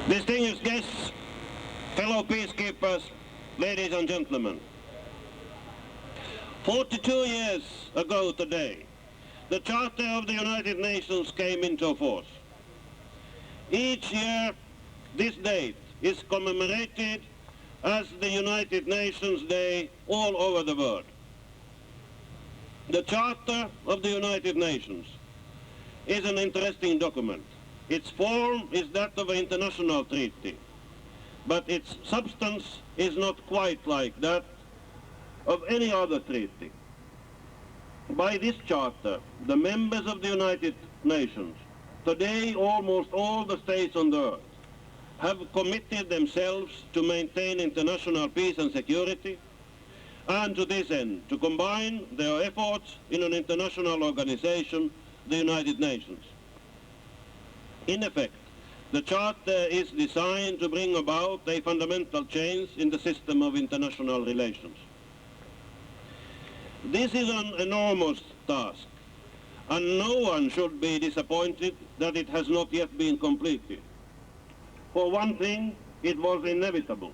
Distinguished guests, fellow peacekeepers, ladies and gentlemen. 42 years ago today, the Charter of the United Nations came into force. Each year, this date is commemorated as the United Nations Day all over the world. The Charter of the United Nations is an interesting document. Its form is that of an international treaty, but its substance is not quite like that of any other treaty. By this charter, the members of the United Nations, today almost all the states on the earth, have committed themselves to maintain international peace and security, and to this end, to combine their efforts in an international organization, the United Nations. In effect, the Charter is designed to bring about a fundamental change in the system of international relations. This is an enormous task, and no one should be disappointed that it has not yet been completed. For one thing, it was inevitable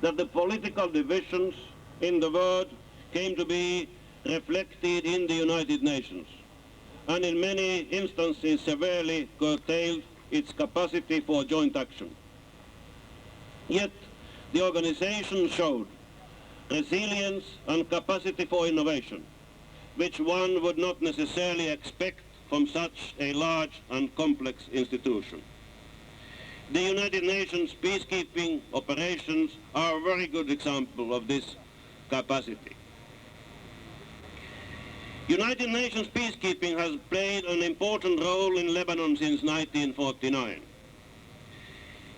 that the political divisions in the world came to be reflected in the United Nations, and in many instances severely curtailed its capacity for joint action. Yet, the organization showed resilience and capacity for innovation, which one would not necessarily expect from such a large and complex institution. The United Nations peacekeeping operations are a very good example of this capacity. United Nations peacekeeping has played an important role in Lebanon since 1949.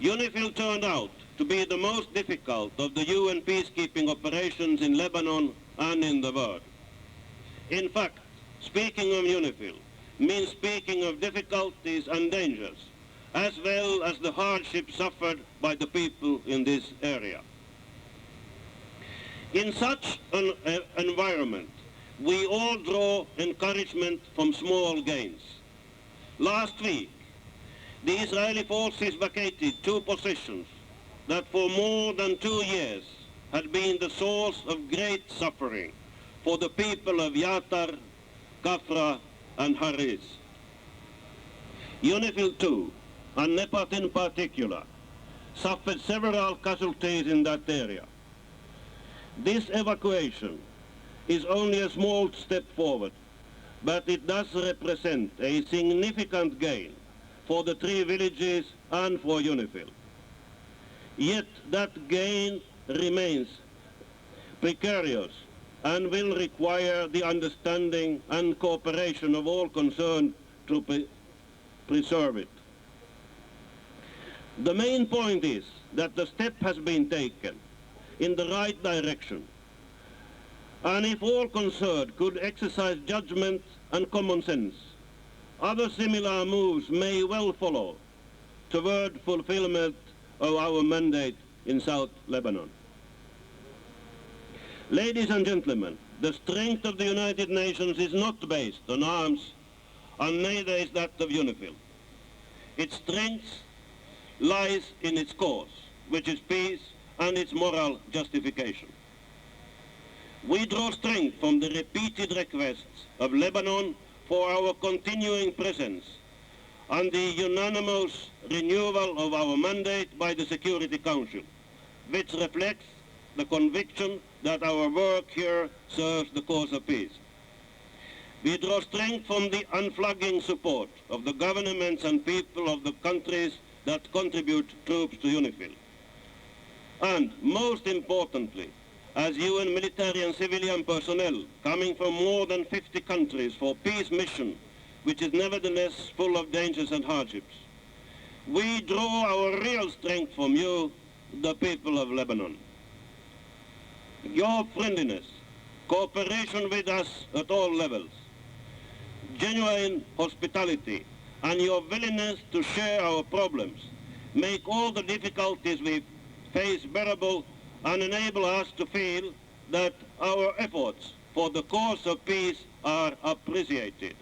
UNIFIL turned out to be the most difficult of the UN peacekeeping operations in Lebanon and in the world. In fact, speaking of UNIFIL means speaking of difficulties and dangers, as well as the hardships suffered by the people in this area. In such an environment, we all draw encouragement from small gains. Last week, the Israeli forces vacated two positions that for more than 2 years had been the source of great suffering for the people of Yatar, Kafra, and Haris. UNIFIL 2, and NEPBAT in particular, suffered several casualties in that area. This evacuation is only a small step forward, but it does represent a significant gain for the three villages and for UNIFIL. Yet that gain remains precarious and will require the understanding and cooperation of all concerned to preserve it. The main point is that the step has been taken in the right direction, and if all concerned could exercise judgment and common sense, other similar moves may well follow toward fulfillment of our mandate in South Lebanon. Ladies and gentlemen, the strength of the United Nations is not based on arms, and neither is that of UNIFIL. Its strength lies in its cause, which is peace, and its moral justification. We draw strength from the repeated requests of Lebanon for our continuing presence and the unanimous renewal of our mandate by the Security Council, which reflects the conviction that our work here serves the cause of peace. We draw strength from the unflagging support of the governments and people of the countries that contribute troops to UNIFIL. And most importantly, as UN military and civilian personnel coming from more than 50 countries for peace mission, which is nevertheless full of dangers and hardships, we draw our real strength from you, the people of Lebanon. Your friendliness, cooperation with us at all levels, genuine hospitality, and your willingness to share our problems make all the difficulties we face bearable and enable us to feel that our efforts for the cause of peace are appreciated.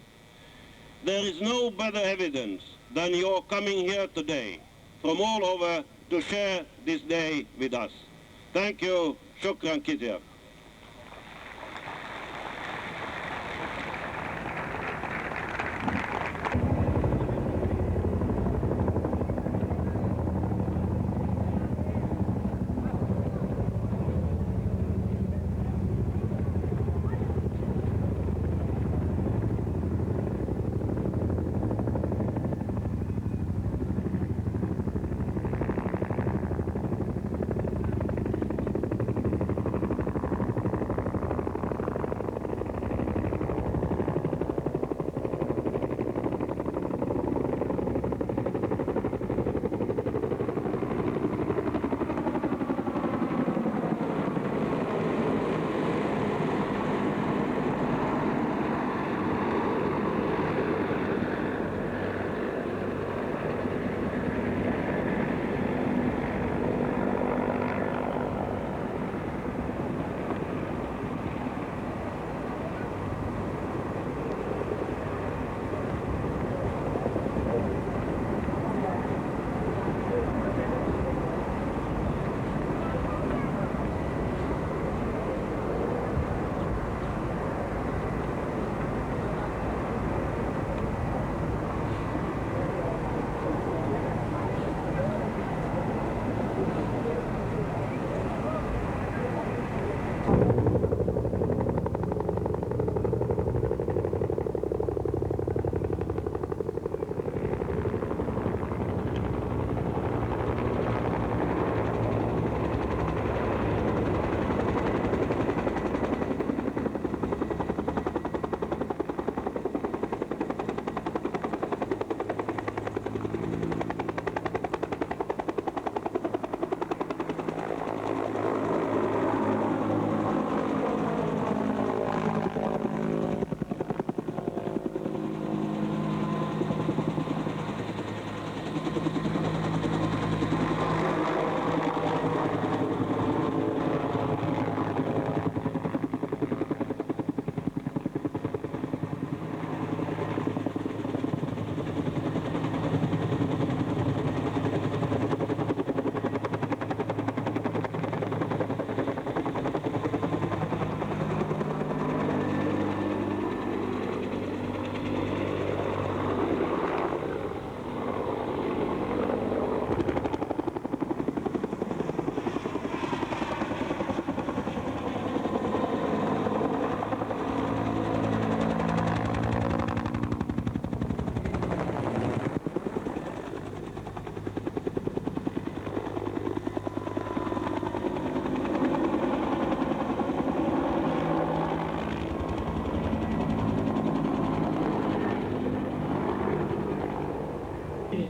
There is no better evidence than your coming here today from all over to share this day with us. Thank you. Shukran kithir.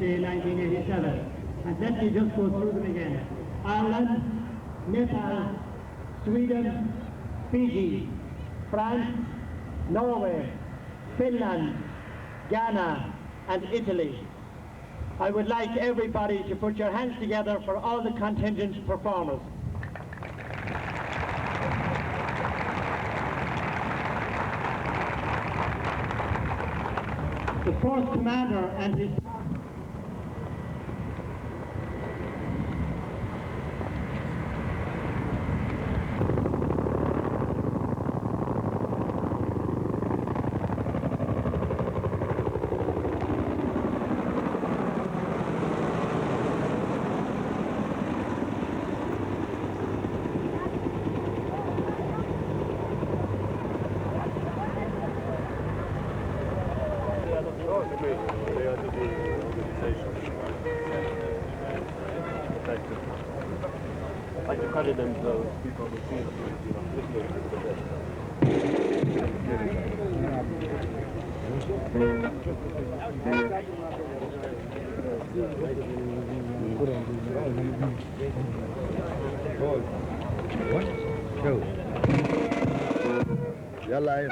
Day 1987, and let me just go through them again. Ireland, Nepal, Sweden, Fiji, France, Norway, Finland, Ghana, and Italy. I would like everybody to put your hands together for all the contingent performers. The force commander and his like the president of people who see What? Show. يلا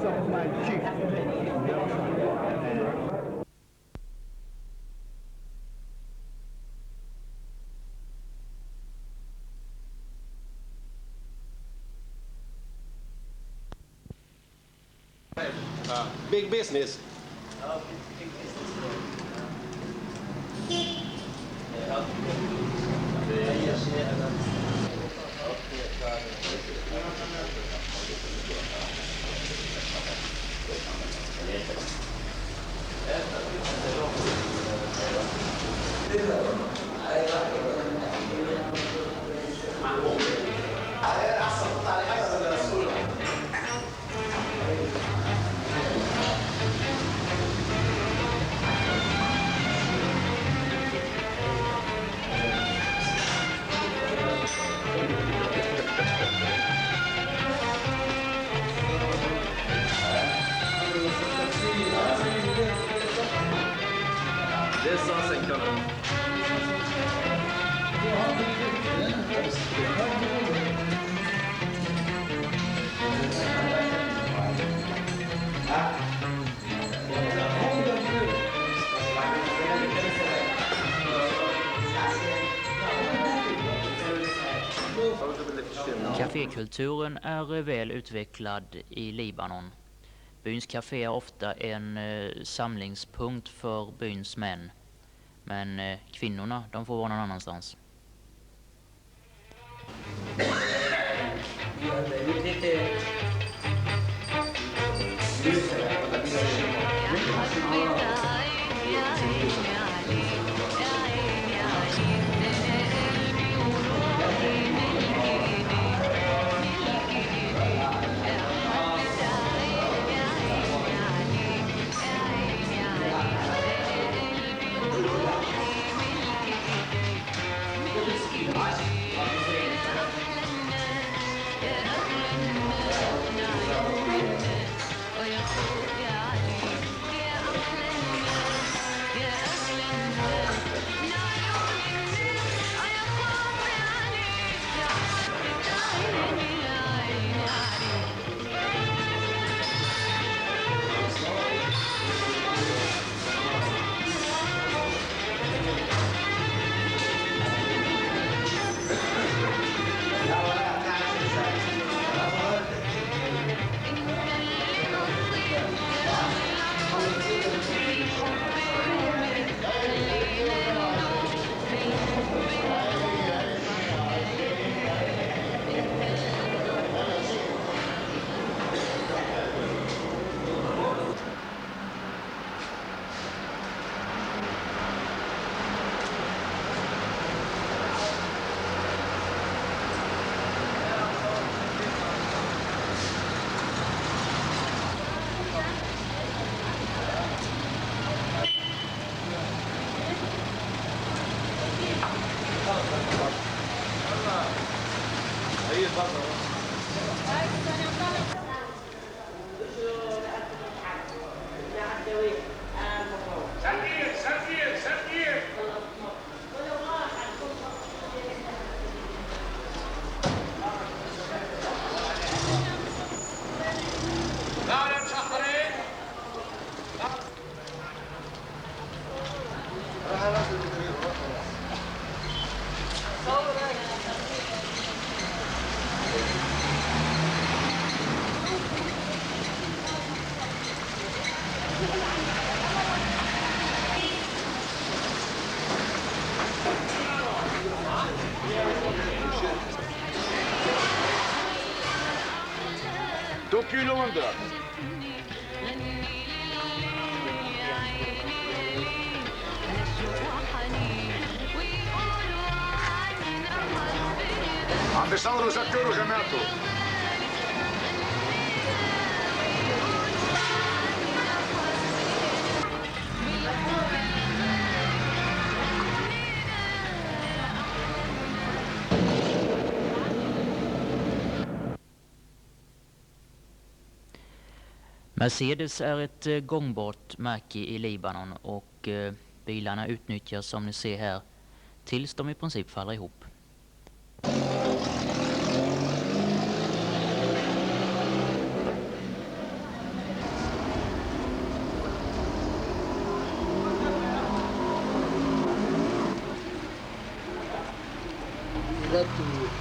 of my chief. Big business. Cafékulturen är väl utvecklad i Libanon. Byns café är ofta en samlingspunkt för byns män. Men kvinnorna, de får vara någon annanstans. sacchero chiamato. Mercedes är ett gångbart märke i Libanon och bilarna utnyttjas som ni ser här tills de i princip faller ihop. glad to